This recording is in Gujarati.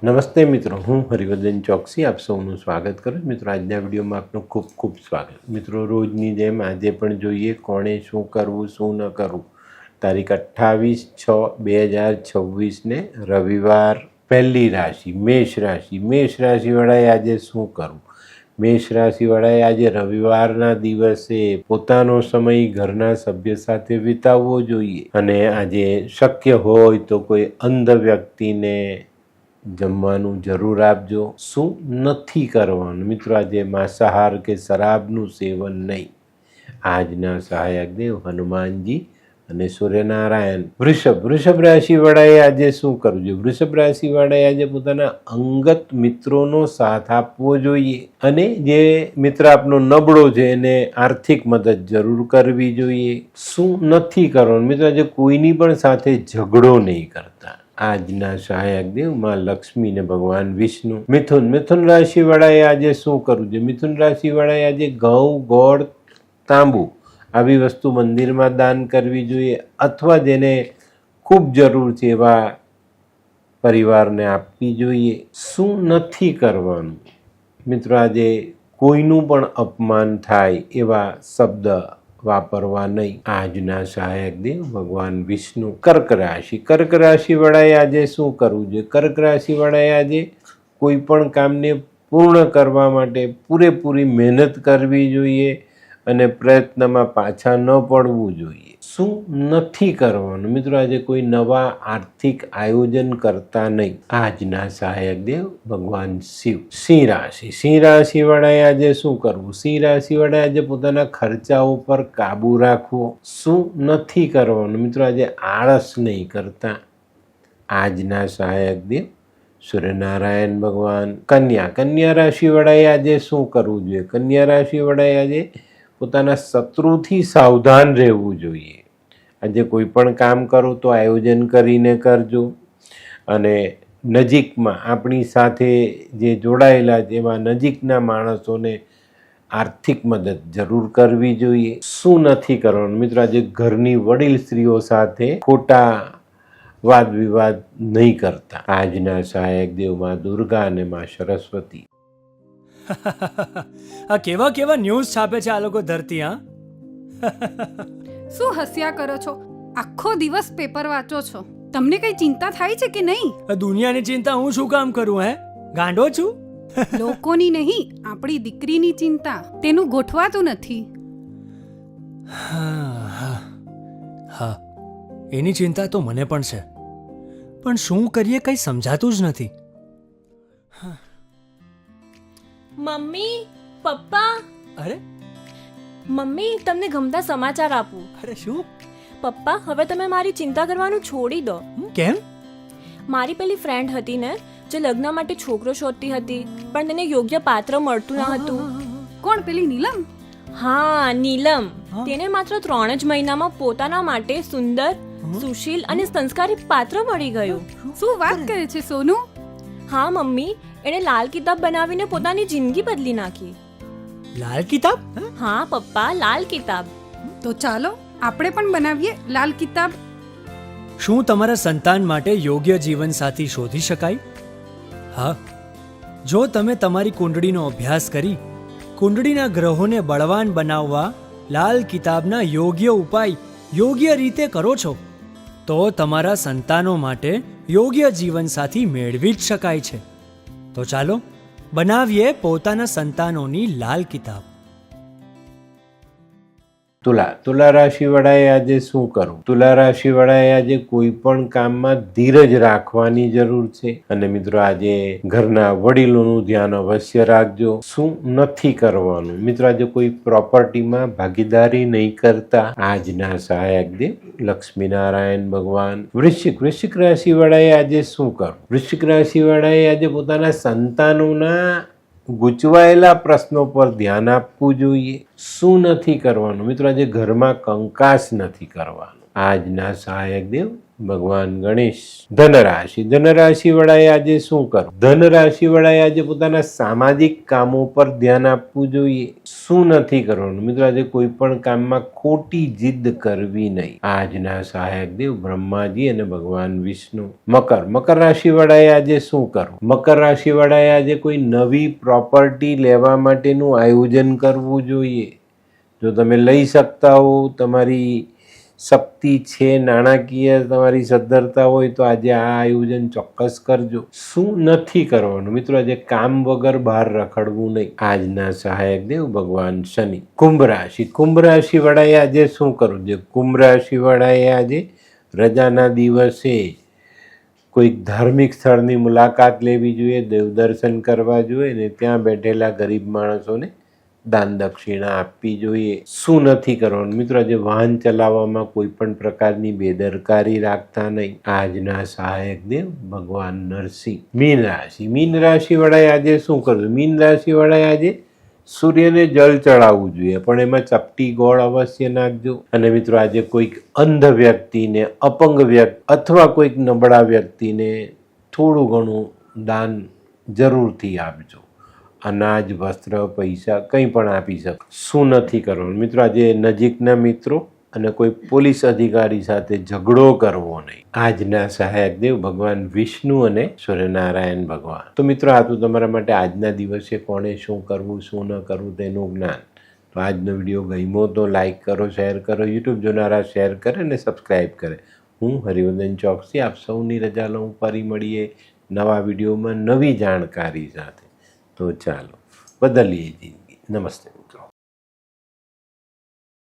નમસ્તે મિત્રો, હું હરિવર્ધન ચોકસી આપ સૌનું સ્વાગત કરું. મિત્રો, આજના વિડીયોમાં આપનું ખૂબ ખૂબ સ્વાગત. મિત્રો, રોજની જેમ આજે પણ જોઈએ કોણે શું કરવું શું ન કરવું. તારીખ 28/6/2026 રવિવાર. પહેલી રાશિ મેષ રાશિ. મેષ રાશિવાળાએ આજે શું કરવું? મેષ રાશિવાળાએ આજે રવિવારના દિવસે પોતાનો સમય ઘરના સભ્ય સાથે વિતાવવો જોઈએ અને આજે શક્ય હોય તો કોઈ અંધ વ્યક્તિને જમવાનું જરૂર આપજો. શું નથી કરવાનું? મિત્રો, આજે માંસાહાર કે શરાબનું સેવન નહીં. આજના સહાયક દેવ હનુમાનજી અને સૂર્યનારાયણ. વૃષભ રાશિવાળાએ આજે શું કરવું જોઈએ? વૃષભ રાશિવાળાએ આજે પોતાના અંગત મિત્રોનો સાથ આપવો જોઈએ અને જે મિત્ર આપનો નબળો છે એને આર્થિક મદદ જરૂર કરવી જોઈએ. શું નથી કરવાનું? મિત્રો, આજે કોઈની પણ સાથે ઝઘડો નહીં કરતા. આજના સહાયક દેવ માં લક્ષ્મી ને ભગવાન વિષ્ણુ. મિથુન રાશિવાળાએ આજે શું કરવું છે? મિથુન રાશિવાળાએ આજે ઘઉં, ગોળ, તાંબુ આવી વસ્તુ મંદિરમાં દાન કરવી જોઈએ અથવા જેને ખૂબ જરૂર છે એવા પરિવારને આપવી જોઈએ. શું નથી કરવાનું? મિત્રો, આજે કોઈનું પણ અપમાન થાય એવા શબ્દ વાપરવા નહીં. આજના સહાયક દેવ ભગવાન વિષ્ણુ. કર્ક રાશિવાળાએ આજે શું કરવું જોઈએ? કર્ક રાશિવાળાએ આજે કોઈ પણ કામને પૂર્ણ કરવા માટે પૂરેપૂરી મહેનત કરવી જોઈએ અને પ્રયત્નમાં પાછા ન પડવું જોઈએ. શું નથી કરવાનું? મિત્રો, આજે કોઈ નવા આર્થિક આયોજન કરતા નહીં. આજના સહાયક દેવ ભગવાન શિવ. સિંહ રાશિવાળાએ આજે શું કરવું? સિંહ રાશિવાળાએ આજે પોતાના ખર્ચાઓ પર કાબુ રાખવો. શું નથી કરવાનું? મિત્રો, આજે આળસ નહીં કરતા. આજના સહાયક દેવ સૂર્યનારાયણ ભગવાન. કન્યા રાશિવાળાએ આજે શું કરવું જોઈએ? કન્યા રાશિવાળાએ આજે પોતાના શત્રુથી સાવધાન રહેવું જોઈએ. આજે કોઈ પણ કામ કરો તો આયોજન કરીને કરજો અને નજીકમાં આપણી સાથે જે જોડાયેલા છે એવા નજીકના માણસોને આર્થિક મદદ જરૂર કરવી જોઈએ. શું નથી કરવાનું? મિત્રો, આજે ઘરની વડીલ સ્ત્રીઓ સાથે ખોટા વાદ વિવાદ નહીં કરતા. આજના સહાયક દેવ માં દુર્ગા અને માં સરસ્વતી. આ કેવા કેવા ન્યૂઝ છાપે છે આ લોકો ધરતી. હા, શું હસ્યા કરો છો? આખો દિવસ પેપર વાંચો છો. તમને કઈ ચિંતા થાય છે કે નહીં? દુનિયાની ચિંતા હું શું કામ કરું? ગાંડો છું? લોકોની નહીં, આપણી દીકરીની ચિંતા. તેનું ગોઠવાતું નથી. હા, એની ચિંતા તો મને પણ છે, પણ શું કરીએ કંઈ સમજાતું જ નથી. મમ્મી, પપ્પા. અરે મમ્મી, તમને ગમતા સમાચાર આપું. અરે શું? પપ્પા, હવે તમે મારી ચિંતા કરવાનું છોડી દો. કેમ? મારી પેલી ફ્રેન્ડ હતી ને, જે લગ્ન માટે છોકરો શોધતી હતી પણ તેને યોગ્ય પાત્ર મળતું ન હતું. કોણ? પેલી નીલમ? હા, નીલમ. તેને માત્ર 3 જ મહિનામાં પોતાના માટે સુંદર, સુશીલ અને સંસ્કારી પાત્ર મળી ગયું. શું વાત કરે છે સોનુ? હા મમ્મી, એણે લાલ કિતાબ બનાવીને પોતાની જિંદગી બદલી નાખી. લાલ કિતાબ? હા પપ્પા, લાલ કિતાબ. તો ચાલો આપણે પણ બનાવીએ લાલ કિતાબ. શું તમારા સંતાન માટે યોગ્ય જીવનસાથી શોધી શકાય? હા, જો તમે તમારી કુંડળીનો અભ્યાસ કરી કુંડળીના ગ્રહોને બળવાન બનાવવા લાલ કિતાબના યોગ્ય ઉપાય યોગ્ય રીતે કરો છો તો તમારા સંતાનો માટે યોગ્ય જીવનસાથી મેળવી જ શકાય છે. તો ચાલો બનાવીએ પોતાના સંતાનોની લાલ કિતાબ. તુલા રાશિવાળાએ આજે શું કરવું? તુલા રાશિવાળાએ આજે કોઈ પણ કામમાં ધીરજ રાખવાની જરૂર છે અને મિત્રો, આજે ઘરના વડીલોનું ધ્યાન અવશ્ય રાખજો. શું નથી કરવાનું? મિત્રો, આજે કોઈ પ્રોપર્ટીમાં ભાગીદારી નહીં કરતા. આજના સહાયક દેવ લક્ષ્મીનારાયણ ભગવાન. વૃશ્ચિક રાશિવાળાએ આજે શું કરવું? વૃશ્ચિક રાશિવાળાએ આજે પોતાના સંતાનોના ગૂંચવાયેલા પ્રશ્નો પર ધ્યાન આપવું જોઈએ. શું નથી કરવાનું? મિત્રો, આજે ઘરમાં કંકાસ નથી કરવાનું. આજના સહાયક દેવ ભગવાન ગણેશ. ધનરાશિ વડાએ આજે શું કરવું? ધનરાશિ વડાએ આજે પોતાના સામાજિક કામો પર ધ્યાન આપવું જોઈએ. શું નથી કરવાનું? મિત્રો, આજે કોઈ પણ કામમાં ખોટી જીદ કરવી નહીં. આજના સહાયક દેવ બ્રહ્માજી અને ભગવાન વિષ્ણુ. મકર રાશિ વડાએ આજે શું કરવું? મકર રાશિ વડાએ આજે કોઈ નવી પ્રોપર્ટી લેવા માટેનું આયોજન કરવું જોઈએ. જો તમે લઈ શકતા હો, તમારી શક્તિ છે, નાણાકીય તમારી સદ્ધરતા હોય તો આજે આ આયોજન ચોક્કસ કરજો. શું નથી કરવાનું? મિત્રો, આજે કામ વગર બહાર રખડવું નહીં. આજના સહાયક દેવ ભગવાન શનિ. કુંભ રાશિ વડાએ આજે શું કરવું છે? કુંભ રાશિ વડાએ આજે રજાના દિવસે કોઈક ધાર્મિક સ્થળની મુલાકાત લેવી જોઈએ, દેવ દર્શન કરવા જોઈએ ને ત્યાં બેઠેલા ગરીબ માણસોને દાન દક્ષિણા આપવી જોઈએ. શું નથી કરવાનું? મિત્રો, આજે વાહન ચલાવવામાં કોઈ પણ પ્રકારની બેદરકારી રાખતા નહીં. આજના સહાયક દેવ ભગવાન નરસિંહ. મીન રાશિ વડાએ આજે શું કરવું? મીન રાશિ વડાએ આજે સૂર્યને જળ ચડાવવું જોઈએ, પણ એમાં ચપટી ગોળ અવશ્ય નાખજો. અને મિત્રો, આજે કોઈક અંધ વ્યક્તિને, અપંગ વ્યક્તિ અથવા કોઈક નબળા વ્યક્તિને થોડું ઘણું દાન જરૂરથી આપજો. અનાજ, વસ્ત્ર, પૈસા કંઈ પણ આપી શકો. શું નથી કરવાનું? મિત્રો, આજે નજીકના મિત્રો અને કોઈ પોલીસ અધિકારી સાથે ઝઘડો કરવો નહીં. આજના સહાયક દેવ ભગવાન વિષ્ણુ અને સૂર્યનારાયણ ભગવાન. તો મિત્રો, આ તો તમારા માટે આજના દિવસે કોણે શું કરવું, શું ન કરવું તેનું જ્ઞાન. તો આજનો વિડીયો ગમ્યો તો લાઈક કરો, શેર કરો. યુટ્યુબ જોનારા શેર કરે અને સબસ્ક્રાઈબ કરે. હું હરિવર્ધન ચોકસી આપ સૌની રજા લઉં. ફરી મળીએ નવા વિડીયોમાં નવી જાણકારી સાથે. તો ચાલો બદલીએ જિંદગી. નમસ્તે.